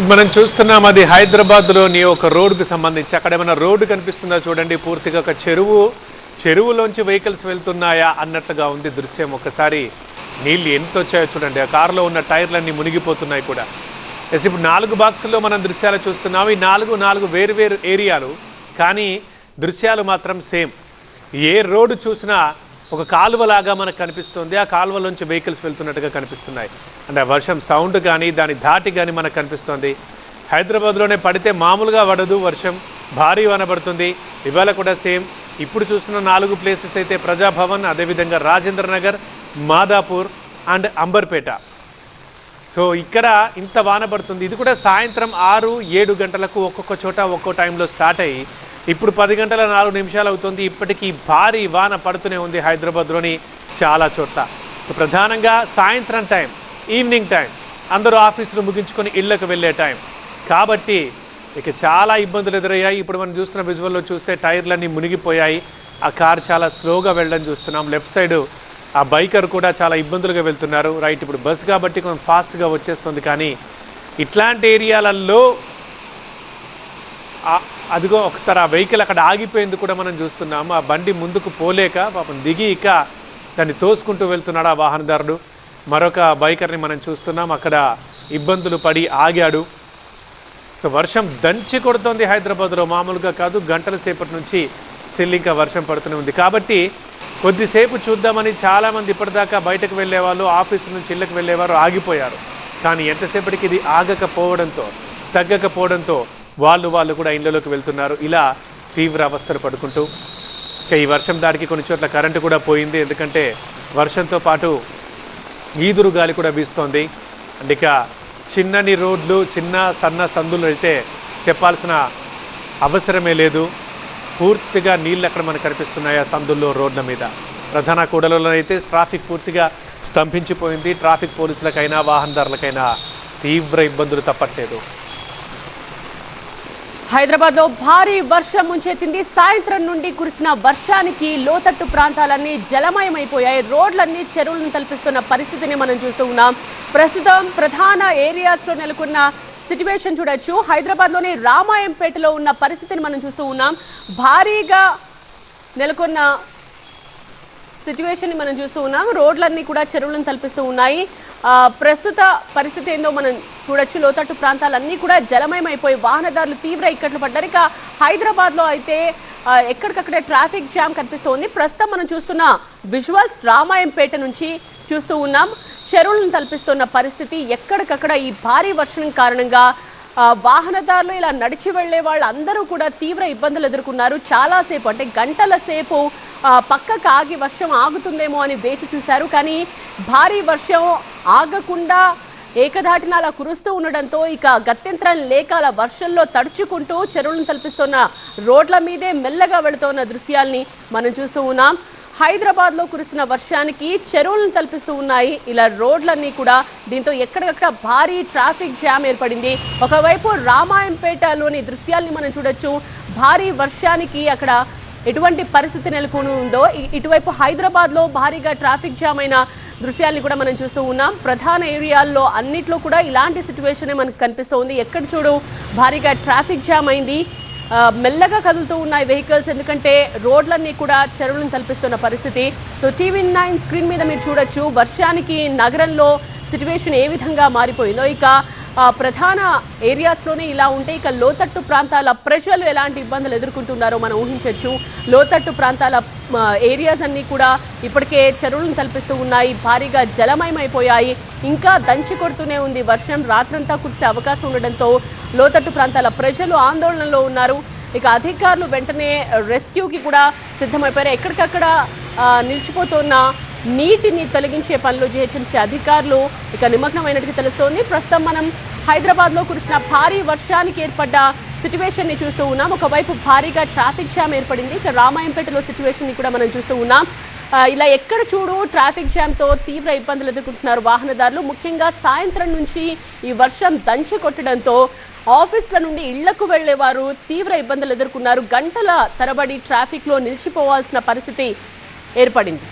మనం చూస్తున్నాం అది హైదరాబాద్లోని ఒక రోడ్డుకు సంబంధించి అక్కడ ఏమైనా రోడ్డు కనిపిస్తుందా చూడండి. పూర్తిగా ఒక చెరువులోంచి వెహికల్స్ వెళ్తున్నాయా అన్నట్లుగా ఉంది దృశ్యం. ఒకసారి నీళ్ళు ఎంత వచ్చాయో చూడండి. ఆ కారులో ఉన్న టైర్లన్నీ మునిగిపోతున్నాయి కూడా. ఇప్పుడు 4 బాక్సుల్లో మనం దృశ్యాలు చూస్తున్నాం. ఈ నాలుగు వేరు ఏరియాలు, కానీ దృశ్యాలు మాత్రం సేమ్. ఏ రోడ్డు చూసినా ఒక కాలువలాగా మనకు కనిపిస్తుంది. ఆ కాలువలోంచి వెహికల్స్ వెళ్తున్నట్టుగా కనిపిస్తున్నాయి. అంటే వర్షం సౌండ్ కానీ దాని ధాటి కానీ మనకు కనిపిస్తుంది. హైదరాబాద్లోనే పడితే మామూలుగా పడదు వర్షం, భారీ వాన పడుతుంది. ఇవాళ కూడా సేమ్. ఇప్పుడు చూస్తున్న 4 ప్లేసెస్ అయితే ప్రజాభవన్, అదేవిధంగా రాజేంద్ర నగర్, మాదాపూర్ అండ్ అంబర్పేట. సో ఇక్కడ ఇంత వాన పడుతుంది. ఇది కూడా సాయంత్రం 6-7 గంటలకు ఒక్కొక్క చోట ఒక్కో టైంలో స్టార్ట్ అయ్యి ఇప్పుడు 10 గంటల 4 నిమిషాలు అవుతుంది. ఇప్పటికీ భారీ వాన పడుతూనే ఉంది హైదరాబాద్లోని చాలా చోట్ల. ప్రధానంగా సాయంత్రం టైం, ఈవినింగ్ టైం, అందరూ ఆఫీసులు ముగించుకొని ఇళ్లకు వెళ్ళే టైం కాబట్టి ఇక చాలా ఇబ్బందులు ఎదురయ్యాయి. ఇప్పుడు మనం చూస్తున్న విజువల్లో చూస్తే టైర్లన్నీ మునిగిపోయాయి. ఆ కార్ చాలా స్లోగా వెళ్ళడం చూస్తున్నాం. లెఫ్ట్ సైడ్ ఆ బైకర్ కూడా చాలా ఇబ్బందులుగా వెళ్తున్నారు. రైట్, ఇప్పుడు బస్ కాబట్టి కొంచెం ఫాస్ట్గా వచ్చేస్తుంది. కానీ ఇట్లాంటి ఏరియాలలో అదిగో ఒకసారి ఆ వెహికల్ అక్కడ ఆగిపోయింది కూడా మనం చూస్తున్నాము. ఆ బండి ముందుకు పోలేక పాపం దిగి ఇక దాన్ని తోసుకుంటూ వెళ్తున్నాడు ఆ వాహనదారుడు. మరొక బైకర్ని మనం చూస్తున్నాం, అక్కడ ఇబ్బందులు పడి ఆగాడు. సో వర్షం దంచి కొడుతోంది హైదరాబాద్లో, మామూలుగా కాదు. గంటల సేపటి నుంచి స్టిల్ ఇంకా వర్షం పడుతూనే ఉంది. కాబట్టి కొద్దిసేపు చూద్దామని చాలామంది ఇప్పటిదాకా బయటకు వెళ్ళేవాళ్ళు, ఆఫీసు నుంచి ఇళ్ళకి వెళ్ళేవారు ఆగిపోయారు. కానీ ఎంతసేపటికి ఇది ఆగకపోవడంతో, తగ్గకపోవడంతో వాళ్ళు కూడా ఇళ్ళలోకి వెళ్తున్నారు. ఇలా తీవ్ర అవస్థలు పడుకుంటూ ఇక ఈ వర్షం దానికి కొన్ని చోట్ల కరెంటు కూడా పోయింది. ఎందుకంటే వర్షంతో పాటు ఈదురు గాలి కూడా వీస్తోంది. అండ్ ఇక చిన్నని రోడ్లు, చిన్న సన్న సందులు అయితే చెప్పాల్సిన అవసరమే లేదు. పూర్తిగా నీళ్ళు అక్కడ మనకు కనిపిస్తున్నాయి ఆ సందుల్లో, రోడ్ల మీద. ప్రధాన కూడలలో అయితే ట్రాఫిక్ పూర్తిగా స్తంభించిపోయింది. ట్రాఫిక్ పోలీసులకైనా వాహనదారులకైనా తీవ్ర ఇబ్బందులు తప్పట్లేదు. హైదరాబాద్లో భారీ వర్షం ముంచెత్తింది. సాయంత్రం నుండి కురిసిన వర్షానికి లోతట్టు ప్రాంతాలన్నీ జలమయమైపోయాయి. రోడ్లన్నీ చెరువులను తలపిస్తున్న పరిస్థితిని మనం చూస్తూ ఉన్నాం. ప్రస్తుతం ప్రధాన ఏరియాస్లో నెలకొన్న సిట్యువేషన్ చూడొచ్చు. హైదరాబాద్లోని రామాయంపేటలో ఉన్న పరిస్థితిని మనం చూస్తూ ఉన్నాం. భారీగా నెలకొన్న సిట్యువేషన్ని మనం చూస్తూ ఉన్నాం. రోడ్లన్నీ కూడా చెరువులను తలపిస్తూ ఉన్నాయి. ప్రస్తుత పరిస్థితి ఏందో మనం చూడొచ్చు. లోతట్టు ప్రాంతాలన్నీ కూడా జలమయమైపోయి వాహనదారులు తీవ్ర ఇక్కట్లు పడ్డారు. ఇక హైదరాబాద్లో అయితే ఎక్కడికక్కడే ట్రాఫిక్ జామ్ కనిపిస్తోంది. ప్రస్తుతం మనం చూస్తున్న విజువల్స్ రామాయంపేట నుంచి చూస్తూ ఉన్నాం. చెరువులను తలపిస్తున్న పరిస్థితి. ఎక్కడికక్కడ ఈ భారీ వర్షం కారణంగా వాహనదారులు, ఇలా నడిచి వెళ్లే వాళ్ళు అందరూ కూడా తీవ్ర ఇబ్బందులు ఎదుర్కొన్నారు. చాలాసేపు, అంటే గంటల సేపు పక్కకు ఆగి వర్షం ఆగుతుందేమో అని వేచి చూశారు. కానీ భారీ వర్షం ఆగకుండా ఏకధాటిన అలా కురుస్తూ ఉండడంతో ఇక గత్యంతరం లేక అలా వర్షంలో తడుచుకుంటూ చెరువులను తలపిస్తున్న రోడ్ల మీదే మెల్లగా వెళుతున్న దృశ్యాల్ని మనం చూస్తూ ఉన్నాం. హైదరాబాద్లో కురిసిన వర్షానికి చెరువులను తలపిస్తూ ఉన్నాయి ఇలా రోడ్లన్నీ కూడా. దీంతో ఎక్కడికక్కడ భారీ ట్రాఫిక్ జామ్ ఏర్పడింది. ఒకవైపు రామాయంపేటలోని దృశ్యాల్ని మనం చూడొచ్చు. భారీ వర్షానికి అక్కడ ఎటువంటి పరిస్థితి నెలకొని ఉందో, ఇటువైపు హైదరాబాద్లో భారీగా ట్రాఫిక్ జామ్ అయిన దృశ్యాల్ని కూడా మనం చూస్తూ ఉన్నాం. ప్రధాన ఏరియాల్లో అన్నిట్లో కూడా ఇలాంటి సిచ్యువేషనే మనకు కనిపిస్తూ ఉంది. ఎక్కడ చూడు భారీగా ట్రాఫిక్ జామ్ అయింది. మెల్లగా కదులుతూ ఉన్నాయి వెహికల్స్, ఎందుకంటే రోడ్లన్నీ కూడా చెరువులను తలపిస్తున్న పరిస్థితి. సో TV9 స్క్రీన్ మీద మీరు చూడొచ్చు వర్షానికి నగరంలో సిచ్యువేషన్ ఏ విధంగా మారిపోయిందో. ఇక ప్రధాన ఏరియాస్లోనే ఇలా ఉంటే ఇక లోతట్టు ప్రాంతాల ప్రజలు ఎలాంటి ఇబ్బందులు ఎదుర్కొంటున్నారో మనం ఊహించవచ్చు. లోతట్టు ప్రాంతాల ఏరియాస్ అన్నీ కూడా ఇప్పటికే చెరువులను తలపిస్తూ ఉన్నాయి. భారీగా జలమయమైపోయాయి. ఇంకా దంచి కొడుతూనే ఉంది వర్షం. రాత్రంతా కురిసే అవకాశం ఉండడంతో లోతట్టు ప్రాంతాల ప్రజలు ఆందోళనలో ఉన్నారు. ఇక అధికారులు వెంటనే రెస్క్యూకి కూడా సిద్ధమైపోయారు. ఎక్కడికక్కడ నిలిచిపోతున్న నీటిని తొలగించే పనులు GHMC అధికారులు ఇక నిమగ్నమైనట్టుగా తెలుస్తోంది. ప్రస్తుతం మనం హైదరాబాద్లో కురిసిన భారీ వర్షానికి ఏర్పడ్డ సిట్యువేషన్ని చూస్తూ ఉన్నాం. ఒకవైపు భారీగా ట్రాఫిక్ జామ్ ఏర్పడింది. ఇక రామాయంపేటలో సిట్యువేషన్ని కూడా మనం చూస్తూ ఉన్నాం. ఇలా ఎక్కడ చూడు ట్రాఫిక్ జామ్తో తీవ్ర ఇబ్బందులు ఎదుర్కొంటున్నారు వాహనదారులు. ముఖ్యంగా సాయంత్రం నుంచి ఈ వర్షం దంచి కొట్టడంతో ఆఫీసుల నుండి ఇళ్లకు వెళ్లేవారు తీవ్ర ఇబ్బందులు ఎదుర్కొన్నారు. గంటల తరబడి ట్రాఫిక్లో నిలిచిపోవాల్సిన పరిస్థితి ఏర్పడింది.